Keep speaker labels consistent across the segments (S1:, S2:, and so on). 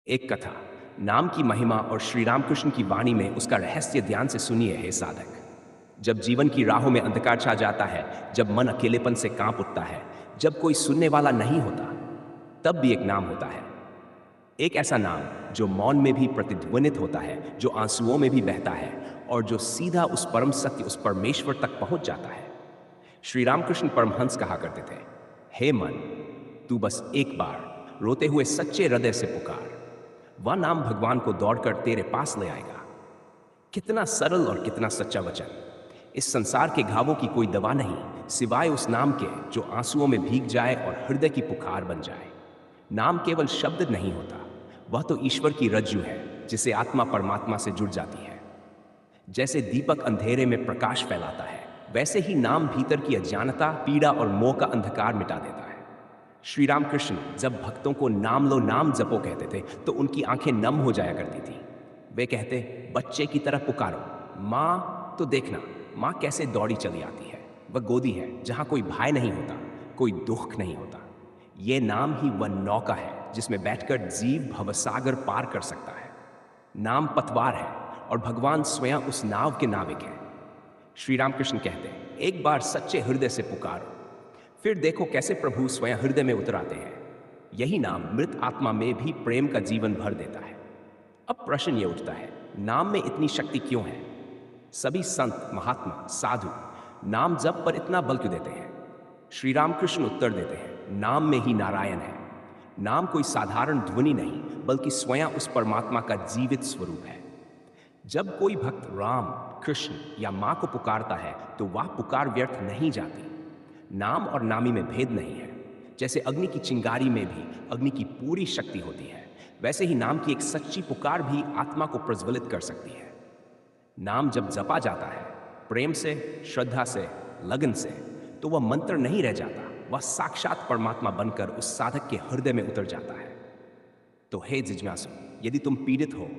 S1: एक कथा, नाम की महिमा और श्री रामकृष्ण की वाणी में उसका रहस्य ध्यान से सुनिए हे साधक। जब जीवन की राहों में अंधकार छा जाता है, जब मन अकेलेपन से कांप उठता है, जब कोई सुनने वाला नहीं होता, तब भी एक नाम होता है। एक ऐसा नाम जो मौन में भी प्रतिध्वनित होता है, जो आंसुओं में भी बहता है और जो सीधा उस परम सत्य, उस परमेश्वर तक पहुंच जाता है। श्री रामकृष्ण परमहंस कहा करते थे, हे मन, तू बस एक बार रोते हुए सच्चे हृदय से पुकार, वह नाम भगवान को दौड़कर तेरे पास ले आएगा। कितना सरल और कितना सच्चा वचन। इस संसार के घावों की कोई दवा नहीं सिवाय उस नाम के जो आंसुओं में भीग जाए और हृदय की पुकार बन जाए। नाम केवल शब्द नहीं होता, वह तो ईश्वर की रज्जु है जिसे आत्मा परमात्मा से जुड़ जाती है। जैसे दीपक अंधेरे में प्रकाश फैलाता है, वैसे ही नाम भीतर की अज्ञानता, पीड़ा और मोह का अंधकार मिटा देता है। श्री रामकृष्ण जब भक्तों को नाम लो नाम जपो कहते थे तो उनकी आंखें नम हो जाया करती थी। वे कहते, बच्चे की तरह पुकारो, माँ तो देखना, माँ कैसे दौड़ी चली आती है। वह गोदी है जहाँ कोई भय नहीं होता, कोई दुख नहीं होता। ये नाम ही वह नौका है जिसमें बैठकर जीव भवसागर पार कर सकता है। नाम पतवार है और भगवान स्वयं उस नाव के नाविक हैं। श्री रामकृष्ण कहते हैं, एक बार सच्चे हृदय से पुकारो, फिर देखो कैसे प्रभु स्वयं हृदय में उतर आते हैं। यही नाम मृत आत्मा में भी प्रेम का जीवन भर देता है। अब प्रश्न ये उठता है, नाम में इतनी शक्ति क्यों है? सभी संत, महात्मा, साधु नाम जप पर इतना बल क्यों देते हैं? श्री रामकृष्ण उत्तर देते हैं, नाम में ही नारायण है। नाम कोई साधारण ध्वनि नहीं, बल्कि स्वयं उस परमात्मा का जीवित स्वरूप है। जब कोई भक्त राम, कृष्ण या मां को पुकारता है तो वह पुकार व्यर्थ नहीं जाती। नाम और नामी में भेद नहीं है। जैसे अग्नि की चिंगारी में भी अग्नि की पूरी शक्ति होती है, वैसे ही नाम की एक सच्ची पुकार भी आत्मा को प्रज्वलित कर सकती है। नाम जब जपा जाता है प्रेम से, श्रद्धा से, लगन से, तो वह मंत्र नहीं रह जाता, वह साक्षात परमात्मा बनकर उस साधक के हृदय में उतर जाता है। तो हे जिज्ञासु, यदि तुम पीड़ित हो,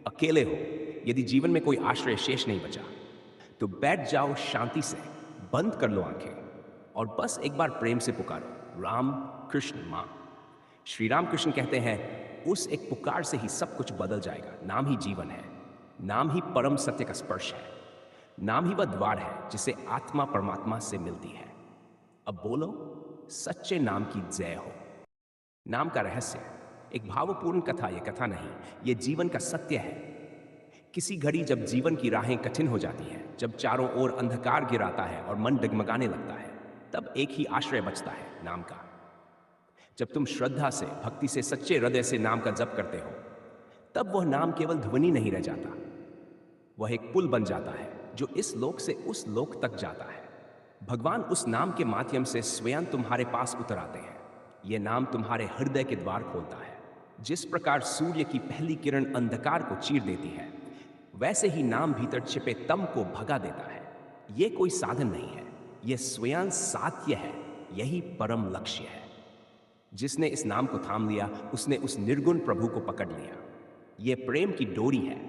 S1: अकेले हो, यदि जीवन में कोई आश्रय शेष नहीं बचा, तो बैठ जाओ शांति से, बंद कर लो आंखें और बस एक बार प्रेम से पुकारो, राम, कृष्ण, मां। श्री राम कृष्ण कहते हैं, उस एक पुकार से ही सब कुछ बदल जाएगा। नाम ही जीवन है, नाम ही परम सत्य का स्पर्श है, नाम ही वह द्वार है जिसे आत्मा परमात्मा से मिलती है। अब बोलो, सच्चे नाम की जय हो। नाम का रहस्य एक भावपूर्ण कथा, ये कथा नहीं, ये जीवन का सत्य है। किसी घड़ी जब जीवन की राहें कठिन हो जाती हैं, जब चारों ओर अंधकार गिराता है और मन डगमगाने लगता है, तब एक ही आश्रय बचता है, नाम का। जब तुम श्रद्धा से, भक्ति से, सच्चे हृदय से नाम का जप करते हो, तब वह नाम केवल ध्वनि नहीं रह जाता, वह एक पुल बन जाता है जो इस लोक से उस लोक तक जाता है। भगवान उस नाम के माध्यम से स्वयं तुम्हारे पास उतर आते हैं। यह नाम तुम्हारे हृदय के द्वार खोलता है। जिस प्रकार सूर्य की पहली किरण अंधकार को चीर देती है, वैसे ही नाम भीतर छिपे तम को भगा देता है। यह कोई साधन नहीं है, यह स्वयं सात्य है, यही परम लक्ष्य है। जिसने इस नाम को थाम लिया, उसने उस निर्गुण प्रभु को पकड़ लिया। यह प्रेम की डोरी है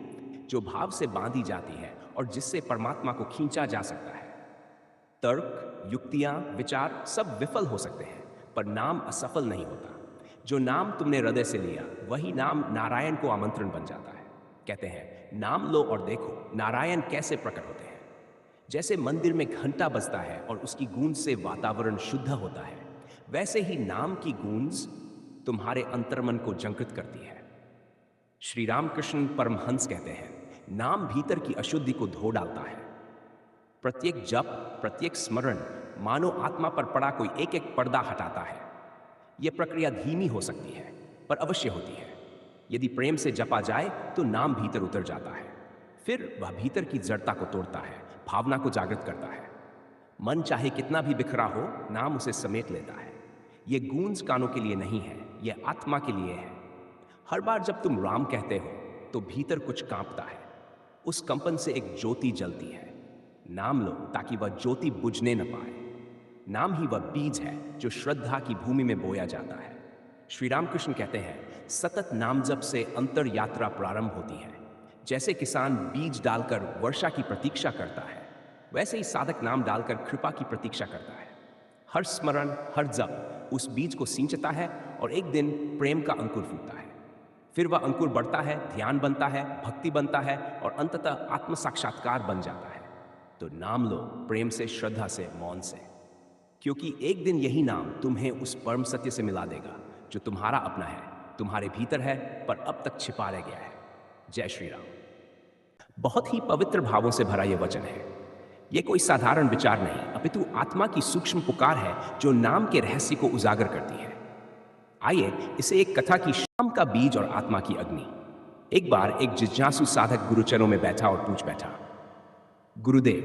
S1: जो भाव से बांधी जाती है और जिससे परमात्मा को खींचा जा सकता है। तर्क, युक्तियां, विचार सब विफल हो सकते हैं, पर नाम असफल नहीं होता। जो नाम तुमने हृदय से लिया, वही नाम नारायण को आमंत्रण बन जाता है। कहते हैं, नाम लो और देखो नारायण कैसे प्रकट होते हैं। जैसे मंदिर में घंटा बजता है और उसकी गूंज से वातावरण शुद्ध होता है, वैसे ही नाम की गूंज तुम्हारे अंतर्मन को जागृत करती है। श्री रामकृष्ण परमहंस कहते हैं, नाम भीतर की अशुद्धि को धो डालता है। प्रत्येक जप, प्रत्येक स्मरण मानो आत्मा पर पड़ा कोई एक एक पर्दा हटाता है। यह प्रक्रिया धीमी हो सकती है, पर अवश्य होती है। यदि प्रेम से जपा जाए तो नाम भीतर उतर जाता है। फिर वह भीतर की जड़ता को तोड़ता है, भावना को जागृत करता है। मन चाहे कितना भी बिखरा हो, नाम उसे समेट लेता है। यह गूंज कानों के लिए नहीं है, यह आत्मा के लिए है। हर बार जब तुम राम कहते हो तो भीतर कुछ कांपता है। उस कंपन से एक ज्योति जलती है। नाम लो ताकि वह ज्योति बुझने न पाए। नाम ही वह बीज है जो श्रद्धा की भूमि में बोया जाता है। श्री रामकृष्ण कहते हैं, सतत नाम जप से अंतर यात्रा प्रारंभ होती है। जैसे किसान बीज डालकर वर्षा की प्रतीक्षा करता है, वैसे ही साधक नाम डालकर कृपा की प्रतीक्षा करता है। हर स्मरण, हर जप उस बीज को सिंचता है और एक दिन प्रेम का अंकुर फूटता है। फिर वह अंकुर बढ़ता है, ध्यान बनता है, भक्ति बनता है और अंततः आत्म साक्षात्कार बन जाता है। तो नाम लो, प्रेम से, श्रद्धा से, मौन से, क्योंकि एक दिन यही नाम तुम्हें उस परम सत्य से मिला देगा जो तुम्हारा अपना है, तुम्हारे भीतर है, पर अब तक छिपा रह गया है। जय श्री राम। बहुत ही पवित्र भावों से भरा यह वचन है। यह कोई साधारण विचार नहीं, अपितु आत्मा की सूक्ष्म पुकार है जो नाम के रहस्य को उजागर करती है। आइए इसे एक कथा की, शाम का बीज और आत्मा की अग्नि। एक बार एक जिज्ञासु साधक गुरुचरणों में बैठा और पूछ बैठा, गुरुदेव,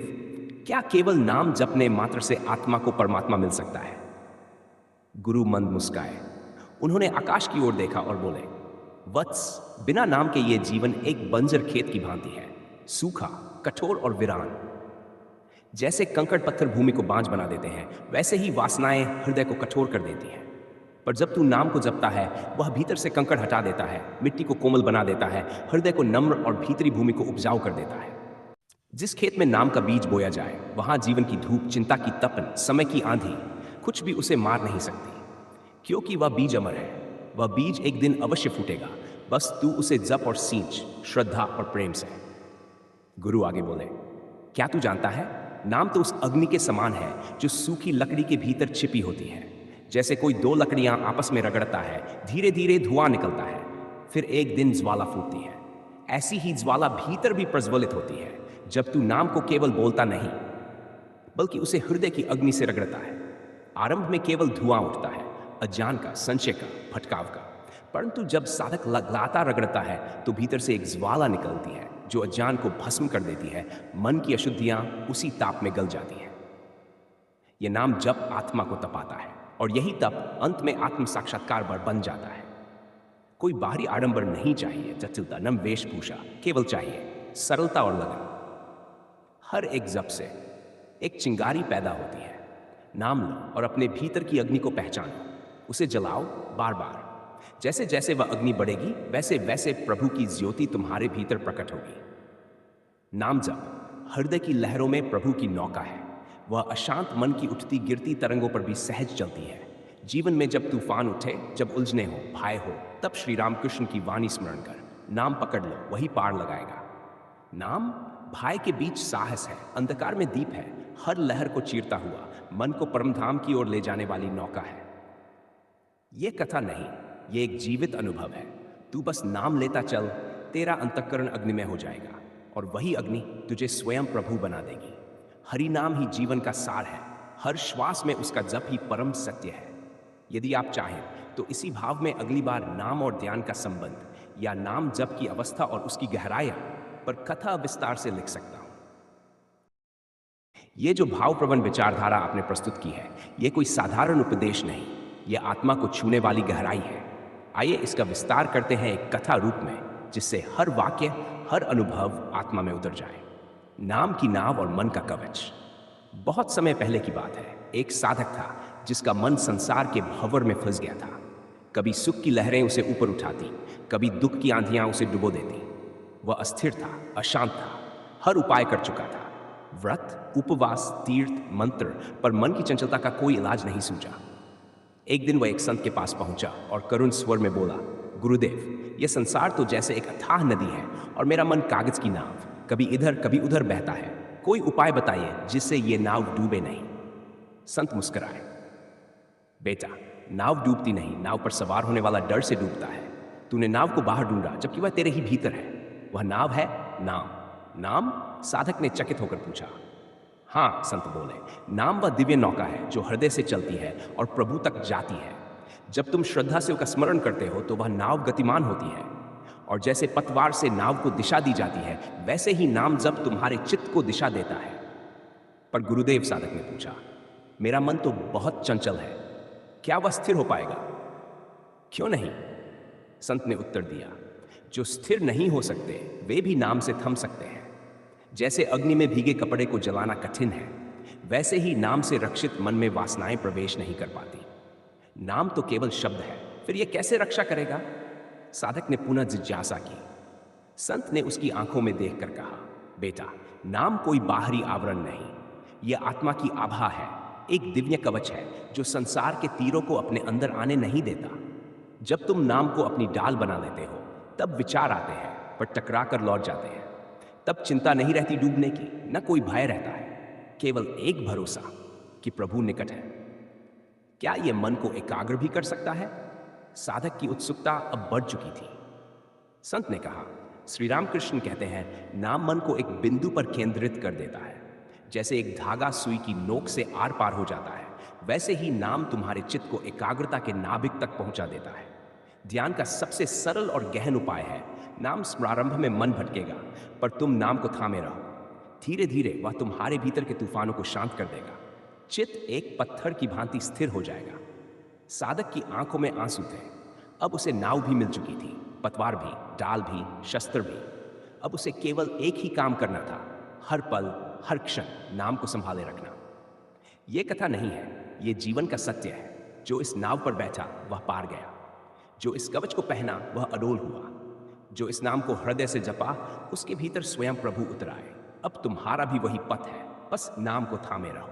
S1: क्या केवल नाम जपने मात्र से आत्मा को परमात्मा मिल सकता है? गुरु मंद मुस्काए। उन्होंने आकाश की ओर देखा और बोले, वत्स, बिना नाम के ये जीवन एक बंजर खेत की भांति है, सूखा, कठोर और वीरान। जैसे कंकड़ पत्थर भूमि को बांझ बना देते हैं, वैसे ही वासनाएं हृदय को कठोर कर देती हैं। पर जब तू नाम को जपता है, वह भीतर से कंकड़ हटा देता है, मिट्टी को कोमल बना देता है, हृदय को नम्र और भीतरी भूमि को उपजाऊ कर देता है। जिस खेत में नाम का बीज बोया जाए, वहां जीवन की धूप, चिंता की तपन, समय की आंधी कुछ भी उसे मार नहीं सकती, क्योंकि वह बीज अमर है। वह बीज एक दिन अवश्य फूटेगा, बस तू उसे जप और सींच, श्रद्धा और प्रेम से। गुरु आगे बोले, क्या तू जानता है, नाम तो उस अग्नि के समान है जो सूखी लकड़ी के भीतर छिपी होती है। जैसे कोई दो लकड़ियां आपस में रगड़ता है, धीरे धीरे धुआं निकलता है, फिर एक दिन ज्वाला फूटती है। ऐसी ही ज्वाला भीतर भी प्रज्वलित होती है जब तू नाम को केवल बोलता नहीं, बल्कि उसे हृदय की अग्नि से रगड़ता है। आरंभ में केवल धुआं उठता है, अज्ञान का, संशय का, भटकाव का। परंतु जब साधक लगातार रगड़ता है तो भीतर से एक ज्वाला निकलती है जो अज्ञान को भस्म कर देती है। मन की अशुद्धियां उसी ताप में गल जाती हैं। यह नाम जप आत्मा को तपाता है और यही तप अंत में आत्म साक्षात्कार बन जाता है। कोई बाहरी आडंबर नहीं चाहिए, जटिलता, नम वेशभूषा, केवल चाहिए सरलता और लगन। हर एक जप से एक चिंगारी पैदा होती है। नाम लो और अपने भीतर की अग्नि को पहचानो, उसे जलाओ बार बार। जैसे जैसे वह अग्नि बढ़ेगी, वैसे वैसे प्रभु की ज्योति तुम्हारे भीतर प्रकट होगी। नाम जप हृदय की लहरों में प्रभु की नौका है। वह अशांत मन की उठती गिरती तरंगों पर भी सहज चलती है। जीवन में जब तूफान उठे, जब उलझने हो, भय हो, तब श्री रामकृष्ण की वाणी स्मरण कर, नाम पकड़ लो, वही पार लगाएगा। नाम भय के बीच साहस है, अंधकार में दीप है, हर लहर को चीरता हुआ मन को परमधाम की ओर ले जाने वाली नौका है। यह कथा नहीं, यह एक जीवित अनुभव है। तू बस नाम लेता चल, तेरा अंतःकरण अग्निमय हो जाएगा और वही अग्नि तुझे स्वयं प्रभु बना देगी। हरि नाम ही जीवन का सार है, हर श्वास में उसका जप ही परम सत्य है। यदि आप चाहें तो इसी भाव में अगली बार नाम और ध्यान का संबंध या नाम जप की अवस्था और उसकी गहराइयां पर कथा विस्तार से लिख सकता हूं। यह जो भावप्रवण विचारधारा आपने प्रस्तुत की है, यह कोई साधारण उपदेश नहीं, यह आत्मा को छूने वाली गहराई है। आइए इसका विस्तार करते हैं एक कथा रूप में, जिससे हर वाक्य, हर अनुभव आत्मा में उतर जाए। नाम की नाव और मन का कवच। बहुत समय पहले की बात है। एक साधक था जिसका मन संसार के भंवर में फंस गया था। कभी सुख की लहरें उसे ऊपर उठाती, कभी दुख की आंधियां उसे डुबो देती। वह अस्थिर था, अशांत था, हर उपाय कर चुका था, व्रत, उपवास, तीर्थ, मंत्र, पर मन की चंचलता का कोई इलाज नहीं सूझा। एक दिन वह एक संत के पास पहुंचा और करुण स्वर में बोला, गुरुदेव, यह संसार तो जैसे एक अथाह नदी है और मेरा मन कागज की नाव, कभी इधर कभी उधर बहता है। कोई उपाय बताइए जिससे ये नाव डूबे नहीं। संत मुस्कुराए, बेटा, नाव डूबती नहीं, नाव पर सवार होने वाला डर से डूबता है। तूने नाव को बाहर ढूंढा, जबकि वह तेरे ही भीतर है। वह नाव है नाम। नाम? साधक ने चकित होकर पूछा। हाँ, संत बोले, नाम वह दिव्य नौका है जो हृदय से चलती है और प्रभु तक जाती है। जब तुम श्रद्धा से उसका स्मरण करते हो तो वह नाव गतिमान होती है, और जैसे पतवार से नाव को दिशा दी जाती है, वैसे ही नाम जब तुम्हारे चित्त को दिशा देता है। पर गुरुदेव, साधक ने पूछा, मेरा मन तो बहुत चंचल है, क्या वह स्थिर हो पाएगा? क्यों नहीं? संत ने उत्तर दिया, जो स्थिर नहीं हो सकते वे भी नाम से थम सकते हैं। जैसे अग्नि में भीगे कपड़े को जलाना कठिन है, वैसे ही नाम से रक्षित मन में वासनाएं प्रवेश नहीं कर पाती। नाम तो केवल शब्द है, फिर यह कैसे रक्षा करेगा? साधक ने पुनः जिज्ञासा की। संत ने उसकी आंखों में देखकर कहा, बेटा, नाम कोई बाहरी आवरण नहीं, यह आत्मा की आभा है, एक दिव्य कवच है जो संसार के तीरों को अपने अंदर आने नहीं देता। जब तुम नाम को अपनी डाल बना लेते हो, तब विचार आते हैं पर टकरा कर लौट जाते हैं। तब चिंता नहीं रहती डूबने की, न कोई भय रहता है, केवल एक भरोसा कि प्रभु निकट है। क्या यह मन को एकाग्र भी कर सकता है? साधक की उत्सुकता अब बढ़ चुकी थी। संत ने कहा, श्री रामकृष्ण कहते हैं, नाम मन को एक बिंदु पर केंद्रित कर देता है। जैसे एक धागा सुई की नोक से आर पार हो जाता है, वैसे ही नाम तुम्हारे चित्त को एकाग्रता के नाभिक तक पहुंचा देता है। ध्यान का सबसे सरल और गहन उपाय है, नाम स्मरारंभ में मन भटकेगा, पर तुम नाम को थामे रहो। धीरे धीरे वह तुम्हारे भीतर के तूफानों को शांत कर देगा। चित्त एक पत्थर की भांति स्थिर हो जाएगा। साधक की आंखों में आंसू थे। अब उसे नाव भी मिल चुकी थी, पतवार भी, डाल भी, शस्त्र भी। अब उसे केवल एक ही काम करना था, हर पल हर क्षण नाम को संभाले रखना। ये कथा नहीं है, ये जीवन का सत्य है। जो इस नाव पर बैठा वह पार गया, जो इस कवच को पहना वह अडोल हुआ, जो इस नाम को हृदय से जपा उसके भीतर स्वयं प्रभु उतर आए। अब तुम्हारा भी वही पथ है, बस नाम को थामे रहो,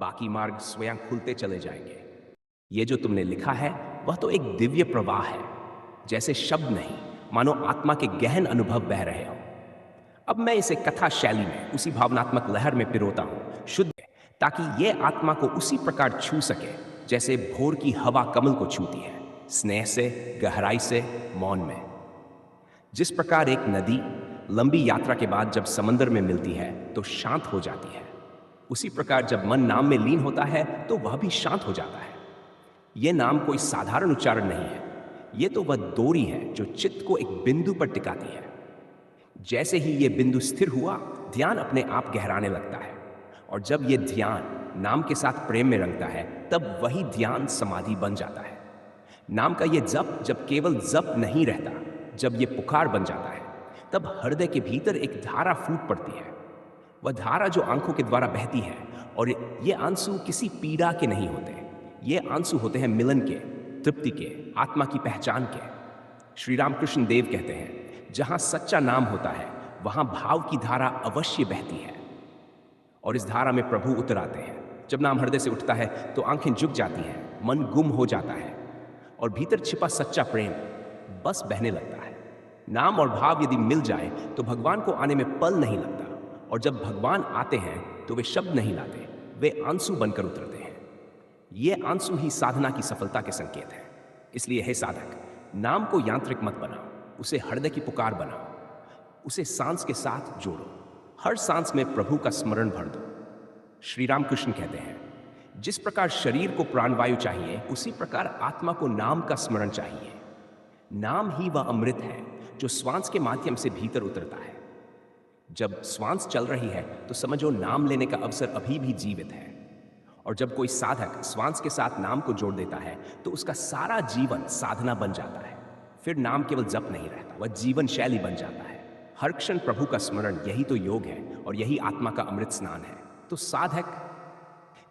S1: बाकी मार्ग स्वयं खुलते चले जाएंगे। ये जो तुमने लिखा है वह तो एक दिव्य प्रवाह है, जैसे शब्द नहीं, मानो आत्मा के गहन अनुभव बह रहे हो। अब मैं इसे कथा शैली में उसी भावनात्मक लहर में पिरोता हूं, शुद्ध, ताकि ये आत्मा को उसी प्रकार छू सके जैसे भोर की हवा कमल को छूती है, स्नेह से, गहराई से, मौन में। जिस प्रकार एक नदी लंबी यात्रा के बाद जब समंदर में मिलती है तो शांत हो जाती है, उसी प्रकार जब मन नाम में लीन होता है तो वह भी शांत हो जाता है। यह नाम कोई साधारण उच्चारण नहीं है, यह तो वह डोरी है जो चित्त को एक बिंदु पर टिकाती है। जैसे ही यह बिंदु स्थिर हुआ, ध्यान अपने आप गहराने लगता है, और जब यह ध्यान नाम के साथ प्रेम में रंगता है, तब वही ध्यान समाधि बन जाता है। नाम का यह जप जब केवल जप नहीं रहता, जब यह पुकार बन जाता है, तब हृदय के भीतर एक धारा फूट पड़ती है। वह धारा जो आंखों के द्वारा बहती है, और ये आंसू किसी पीड़ा के नहीं होते, ये आंसू होते हैं मिलन के, तृप्ति के, आत्मा की पहचान के। श्री रामकृष्ण देव कहते हैं, जहां सच्चा नाम होता है वहां भाव की धारा अवश्य बहती है, और इस धारा में प्रभु उतर आते हैं। जब नाम हृदय से उठता है तो आंखें झुक जाती हैं, मन गुम हो जाता है, और भीतर छिपा सच्चा प्रेम बस बहने लगता है। नाम और भाव यदि मिल जाए तो भगवान को आने में पल नहीं लगता, और जब भगवान आते हैं तो वे शब्द नहीं लाते, वे आंसू बनकर उतरते हैं। ये आंसू ही साधना की सफलता के संकेत है। इसलिए हे साधक, नाम को यांत्रिक मत बनाओ, उसे हृदय की पुकार बनाओ, उसे सांस के साथ जोड़ो, हर सांस में प्रभु का स्मरण भर दो। श्री रामकृष्ण कहते हैं, जिस प्रकार शरीर को प्राणवायु चाहिए, उसी प्रकार आत्मा को नाम का स्मरण चाहिए। नाम ही वह अमृत है जो श्वास के माध्यम से भीतर उतरता है। जब श्वास चल रही है तो समझो नाम लेने का अवसर अभी भी जीवित है, और जब कोई साधक श्वास के साथ नाम को जोड़ देता है तो उसका सारा जीवन साधना बन जाता है। फिर नाम केवल जप नहीं रहता, वह जीवन शैली बन जाता है। हर क्षण प्रभु का स्मरण, यही तो योग है, और यही आत्मा का अमृत स्नान है। तो साधक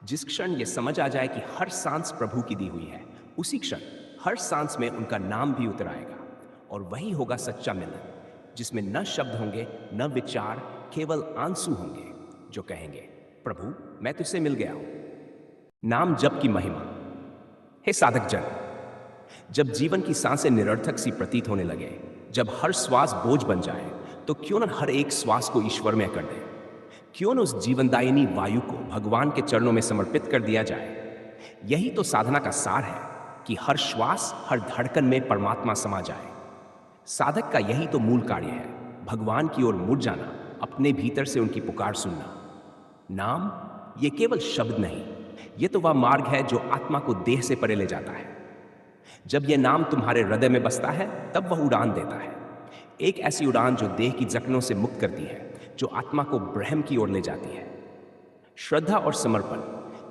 S1: जिस क्षण यह समझ आ जाए कि हर सांस प्रभु की दी हुई है, उसी क्षण हर सांस में उनका नाम भी उतर आएगा, और वही होगा सच्चा मिलन, जिसमें न शब्द होंगे, न विचार, केवल आंसू होंगे जो कहेंगे, प्रभु मैं तुझसे मिल गया हूं। नाम जप की महिमा। हे साधक जन, जब जीवन की सांसें निरर्थक सी प्रतीत होने लगे, जब हर श्वास बोझ बन जाए, तो क्यों न हर एक श्वास को ईश्वरमय कर दें। क्यों न उस जीवनदायिनी वायु को भगवान के चरणों में समर्पित कर दिया जाए। यही तो साधना का सार है कि हर श्वास, हर धड़कन में परमात्मा समा जाए। साधक का यही तो मूल कार्य है, भगवान की ओर मुड़ जाना, अपने भीतर से उनकी पुकार सुनना। नाम ये केवल शब्द नहीं, ये तो वह मार्ग है जो आत्मा को देह से परे ले जाता है। जब यह नाम तुम्हारे हृदय में बसता है, तब वह उड़ान देता है, एक ऐसी उड़ान जो देह की जकड़ों से मुक्त करती है, जो आत्मा को ब्रह्म की ओर ले जाती है। श्रद्धा और समर्पण,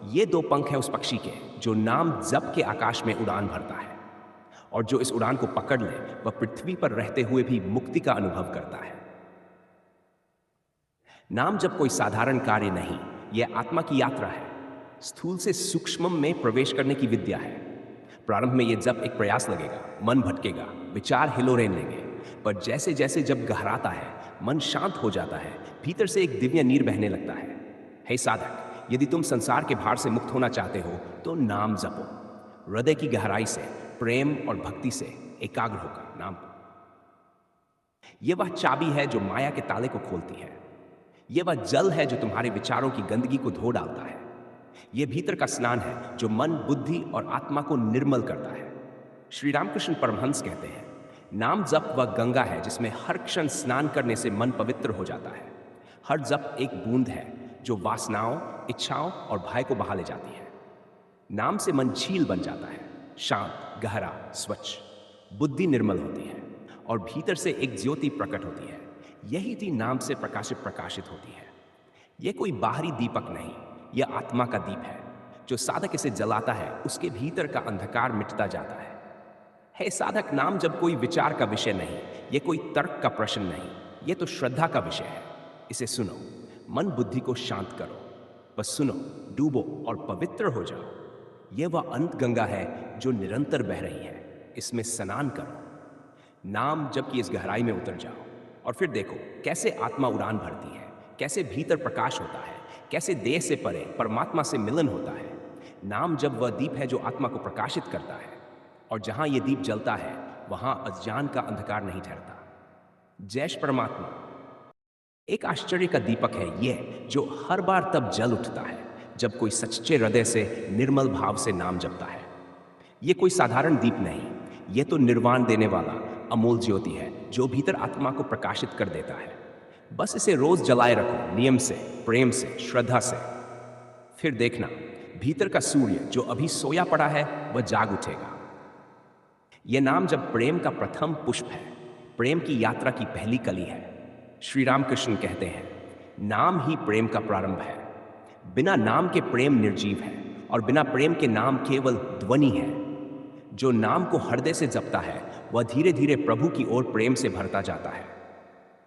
S1: ये दो पंख हैं उस पक्षी के जो नाम जप के आकाश में उड़ान भरता है, और जो इस उड़ान को पकड़ ले वह पृथ्वी पर रहते हुए भी मुक्ति का अनुभव करता है। नाम जप कोई साधारण कार्य नहीं, यह आत्मा की यात्रा है, स्थूल से सूक्ष्म में प्रवेश करने की विद्या है। प्रारंभ में यह जप एक प्रयास लगेगा, मन भटकेगा, विचार हिलोरेन लेंगे, पर जैसे जैसे जब गहराता है, मन शांत हो जाता है, भीतर से एक दिव्य नीर बहने लगता है। हे साधक, यदि तुम संसार के भार से मुक्त होना चाहते हो तो नाम जपो, हृदय की गहराई से, प्रेम और भक्ति से एकाग्र होकर नाम ये वह चाबी है जो माया के ताले को खोलती है। ये वह जल है जो तुम्हारे विचारों की गंदगी को धो डालता है। ये भीतर का स्नान है जो मन, बुद्धि और आत्मा को निर्मल करता है। श्री रामकृष्ण परमहंस कहते हैं, नाम जप वह गंगा है जिसमें हर क्षण स्नान करने से मन पवित्र हो जाता है। हर जप एक बूंद है जो वासनाओं, इच्छाओं और भय को बहा ले जाती है। नाम से मन झील बन जाता है, शांत, गहरा, स्वच्छ। बुद्धि निर्मल होती है और भीतर से एक ज्योति प्रकट होती है। यही थी नाम से प्रकाशित होती है। यह कोई बाहरी दीपक नहीं, यह आत्मा का दीप है। जो साधक इसे जलाता है उसके भीतर का अंधकार मिटता जाता है। हे साधक, नाम जब कोई विचार का विषय नहीं, यह कोई तर्क का प्रश्न नहीं, यह तो श्रद्धा का विषय है। इसे सुनो, मन बुद्धि को शांत करो, बस सुनो, डूबो और पवित्र हो जाओ। यह वह अनंत गंगा है जो निरंतर बह रही है। इसमें स्नान करो। नाम जब कि इस गहराई में उतर जाओ और फिर देखो कैसे आत्मा उड़ान भरती है, कैसे भीतर प्रकाश होता है, कैसे देह से परे परमात्मा से मिलन होता है। नाम जब वह दीप है जो आत्मा को प्रकाशित करता है, और जहां यह दीप जलता है वहां अज्ञान का अंधकार नहीं ठहरता। जय श्री परमात्मा। एक आश्चर्य का दीपक है यह जो हर बार तब जल उठता है जब कोई सच्चे हृदय से निर्मल भाव से नाम जपता है। यह कोई साधारण दीप नहीं, यह तो निर्वाण देने वाला अमोल ज्योति है जो भीतर आत्मा को प्रकाशित कर देता है। बस इसे रोज जलाए रखो, नियम से, प्रेम से, श्रद्धा से। फिर देखना, भीतर का सूर्य जो अभी सोया पड़ा है वह जाग उठेगा। यह नाम जब प्रेम का प्रथम पुष्प है, प्रेम की यात्रा की पहली कली है। श्री रामकृष्ण कहते हैं, नाम ही प्रेम का प्रारंभ है। बिना नाम के प्रेम निर्जीव है और बिना प्रेम के नाम केवल ध्वनि है। जो नाम को हृदय से जपता है वह धीरे धीरे प्रभु की ओर प्रेम से भरता जाता है।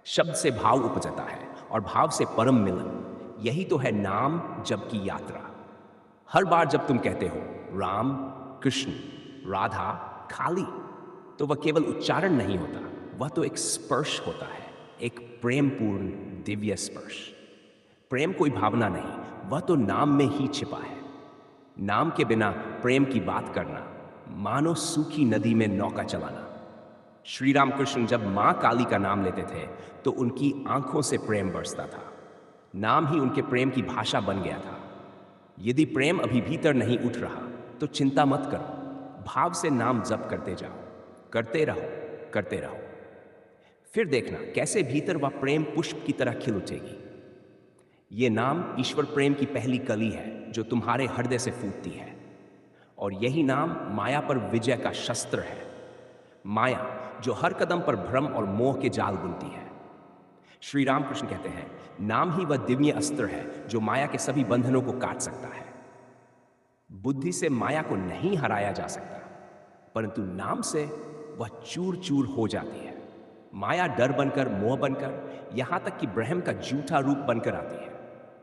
S1: शब्द से भाव उपजता है और भाव से परम मिलन। यही तो है नाम जप की यात्रा। हर बार जब तुम कहते हो राम, कृष्ण, राधा, खाली, तो वह केवल उच्चारण नहीं होता, वह तो एक स्पर्श होता है, एक प्रेमपूर्ण दिव्य स्पर्श। प्रेम कोई भावना नहीं, वह तो नाम में ही छिपा है। नाम के बिना प्रेम की बात करना मानो सूखी नदी में नौका चलाना। श्री रामकृष्ण जब मां काली का नाम लेते थे तो उनकी आंखों से प्रेम बरसता था। नाम ही उनके प्रेम की भाषा बन गया था। यदि प्रेम अभी भीतर नहीं उठ रहा तो चिंता मत करो, भाव से नाम जप करते जाओ, करते रहो, करते रहो। फिर देखना कैसे भीतर वह प्रेम पुष्प की तरह खिल उठेगी। ये नाम ईश्वर प्रेम की पहली कली है जो तुम्हारे हृदय से फूटती है, और यही नाम माया पर विजय का शस्त्र है। माया जो हर कदम पर भ्रम और मोह के जाल बुनती है। श्री रामकृष्ण कहते हैं, नाम ही वह दिव्य अस्त्र है जो माया के सभी बंधनों को काट सकता है। बुद्धि से माया को नहीं हराया जा सकता, परंतु नाम से वह चूर चूर हो जाती है। माया डर बनकर, मोह बनकर, यहां तक कि ब्रह्म का झूठा रूप बनकर आती है,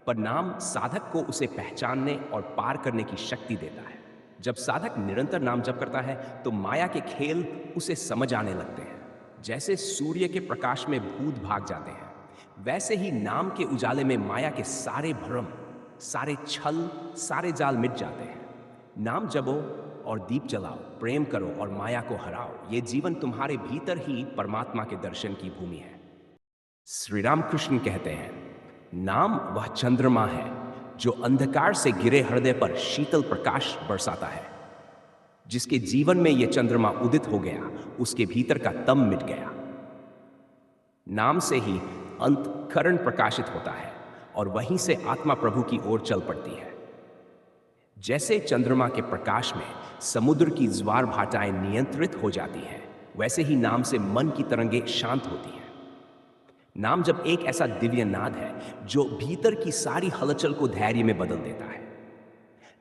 S1: पर नाम साधक को उसे पहचानने और पार करने की शक्ति देता है। जब साधक निरंतर नाम जप करता है तो माया के खेल उसे समझ आने लगते हैं। जैसे सूर्य के प्रकाश में भूत भाग जाते हैं, वैसे ही नाम के उजाले में माया के सारे भ्रम, सारे छल, सारे जाल मिट जाते हैं। नाम जपो और दीप जलाओ, प्रेम करो और माया को हराओ। ये जीवन तुम्हारे भीतर ही परमात्मा के दर्शन की भूमि है। श्री रामकृष्ण कहते हैं, नाम वह चंद्रमा है जो अंधकार से घिरे हृदय पर शीतल प्रकाश बरसाता है। जिसके जीवन में यह चंद्रमा उदित हो गया, उसके भीतर का तम मिट गया। नाम से ही अंतःकरण प्रकाशित होता है और वहीं से आत्मा प्रभु की ओर चल पड़ती है। जैसे चंद्रमा के प्रकाश में समुद्र की ज्वार भाटाएं नियंत्रित हो जाती हैं, वैसे ही नाम से मन की तरंगें शांत होती हैं। नाम जब एक ऐसा दिव्य नाद है जो भीतर की सारी हलचल को धैर्य में बदल देता है।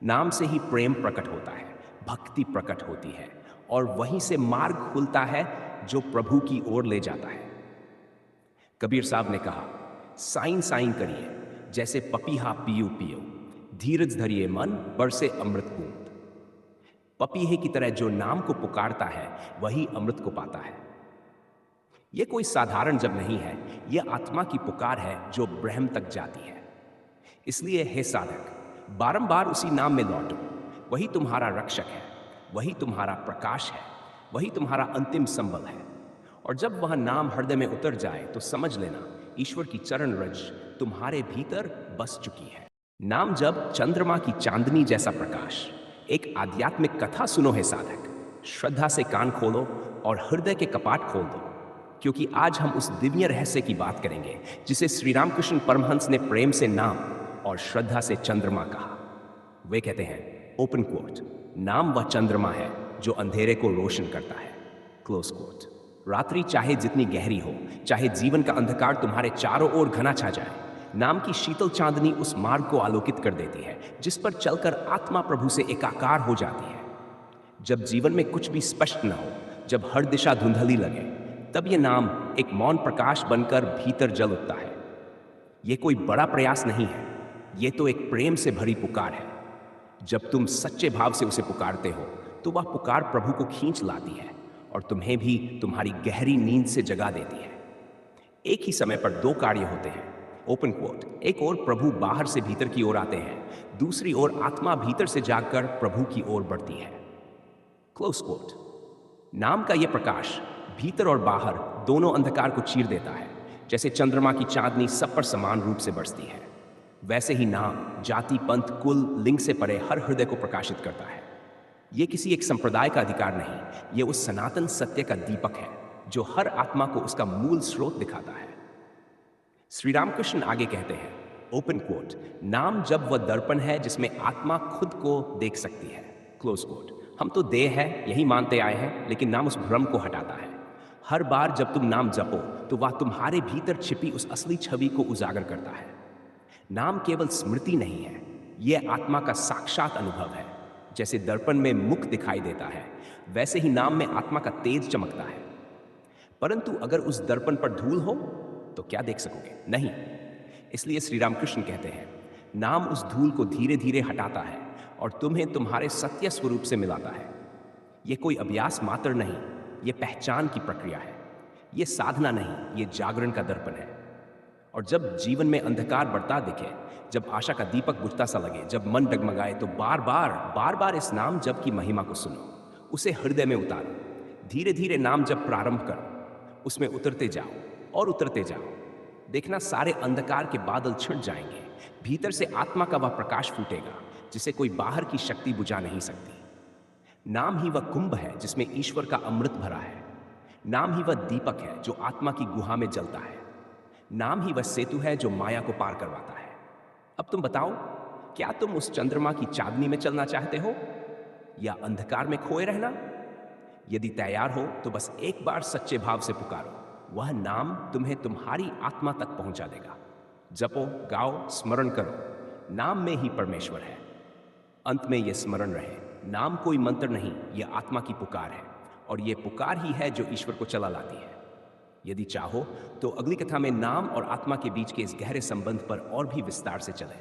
S1: नाम से ही प्रेम प्रकट होता है, भक्ति प्रकट होती है और वहीं से मार्ग खुलता है जो प्रभु की ओर ले जाता है। कबीर साहब ने कहा, साइन साइन करिए जैसे पपीहा पियो पियो, धीरज धरिए मन बरसे अमृत बूंद। पपीहे की तरह जो नाम को पुकारता है वही अमृत को पाता है। यह कोई साधारण जप नहीं है, यह आत्मा की पुकार है जो ब्रह्म तक जाती है। इसलिए हे साधक, बारंबार उसी नाम में लौटो। वही तुम्हारा रक्षक है, वही तुम्हारा प्रकाश है, वही तुम्हारा अंतिम संबल है। और जब वह नाम हृदय में उतर जाए तो समझ लेना ईश्वर की चरण रज तुम्हारे भीतर बस चुकी है। नाम जब चंद्रमा की चांदनी जैसा प्रकाश। एक आध्यात्मिक कथा सुनो है साधक, श्रद्धा से कान खोलो और हृदय के कपाट खोल दो, क्योंकि आज हम उस दिव्य रहस्य की बात करेंगे जिसे श्री रामकृष्ण परमहंस ने प्रेम से नाम और श्रद्धा से चंद्रमा कहा। वे कहते हैं, ओपन कोट, नाम वह चंद्रमा है जो अंधेरे को रोशन करता है, क्लोज कोट। रात्रि चाहे जितनी गहरी हो, चाहे जीवन का अंधकार तुम्हारे चारों ओर घना छा जाए, नाम की शीतल चांदनी उस मार्ग को आलोकित कर देती है जिस पर चलकर आत्मा प्रभु से एकाकार हो जाती है। जब जीवन में कुछ भी स्पष्ट न हो, जब हर दिशा धुंधली लगे, तब यह नाम एक मौन प्रकाश बनकर भीतर जल उठता है। यह कोई बड़ा प्रयास नहीं है, यह तो एक प्रेम से भरी पुकार है। जब तुम सच्चे भाव से उसे पुकारते हो तो वह पुकार प्रभु को खींच लाती है और तुम्हें भी तुम्हारी गहरी नींद से जगा देती है। एक ही समय पर दो कार्य होते हैं, ओपन कोट। एक ओर प्रभु बाहर से भीतर की ओर आते हैं, दूसरी ओर आत्मा भीतर से जागकर प्रभु की ओर बढ़ती है, क्लोज कोट। नाम का यह प्रकाश भीतर और बाहर दोनों अंधकार को चीर देता है। जैसे चंद्रमा की चांदनी सब पर समान रूप से बरसती है, वैसे ही नाम जाति, पंथ, कुल, लिंग से परे हर हृदय को प्रकाशित करता है। यह किसी एक संप्रदाय का अधिकार नहीं, यह उस सनातन सत्य का दीपक है जो हर आत्मा को उसका मूल स्रोत दिखाता है। श्री रामकृष्ण आगे कहते हैं, ओपन कोट, नाम जब वह दर्पण है जिसमें आत्मा खुद को देख सकती है, क्लोज कोट। हम तो देह है यही मानते आए हैं, लेकिन नाम उस भ्रम को हटाता है। हर बार जब तुम नाम जपो तो वह तुम्हारे भीतर छिपी उस असली छवि को उजागर करता है। नाम केवल स्मृति नहीं है, यह आत्मा का साक्षात अनुभव है। जैसे दर्पण में मुख दिखाई देता है, वैसे ही नाम में आत्मा का तेज चमकता है। परंतु अगर उस दर्पण पर धूल हो तो क्या देख सकोगे? नहीं। इसलिए श्री रामकृष्ण कहते हैं, नाम उस धूल को धीरे धीरे हटाता है और तुम्हें तुम्हारे सत्य स्वरूप से मिलाता है। यह कोई अभ्यास मात्र नहीं, यह पहचान की प्रक्रिया है। यह साधना नहीं, यह जागरण का दर्पण है। और जब जीवन में अंधकार बढ़ता दिखे, जब आशा का दीपक बुझता सा लगे, जब मन डगमगाए, तो बार बार इस नाम जप की महिमा को सुनो, उसे हृदय में उतारो। धीरे धीरे नाम जप प्रारंभ करो, उसमें उतरते जाओ और उतरते जाओ। देखना सारे अंधकार के बादल छट जाएंगे, भीतर से आत्मा का वह प्रकाश फूटेगा जिसे कोई बाहर की शक्ति बुझा नहीं सकती। नाम ही वह कुंभ है जिसमें ईश्वर का अमृत भरा है। नाम ही वह दीपक है जो आत्मा की गुहा में जलता है। नाम ही वह सेतु है जो माया को पार करवाता है। अब तुम बताओ, क्या तुम उस चंद्रमा की चांदनी में चलना चाहते हो या अंधकार में खोए रहना? यदि तैयार हो तो बस एक बार सच्चे भाव से पुकारो, वह नाम तुम्हें तुम्हारी आत्मा तक पहुंचा देगा। जपो, गाओ, स्मरण करो, नाम में ही परमेश्वर है। अंत में यह स्मरण रहे, नाम कोई मंत्र नहीं, यह आत्मा की पुकार है और यह पुकार ही है जो ईश्वर को चला लाती है। यदि चाहो तो अगली कथा में नाम और आत्मा के बीच के इस गहरे संबंध पर और भी विस्तार से चले।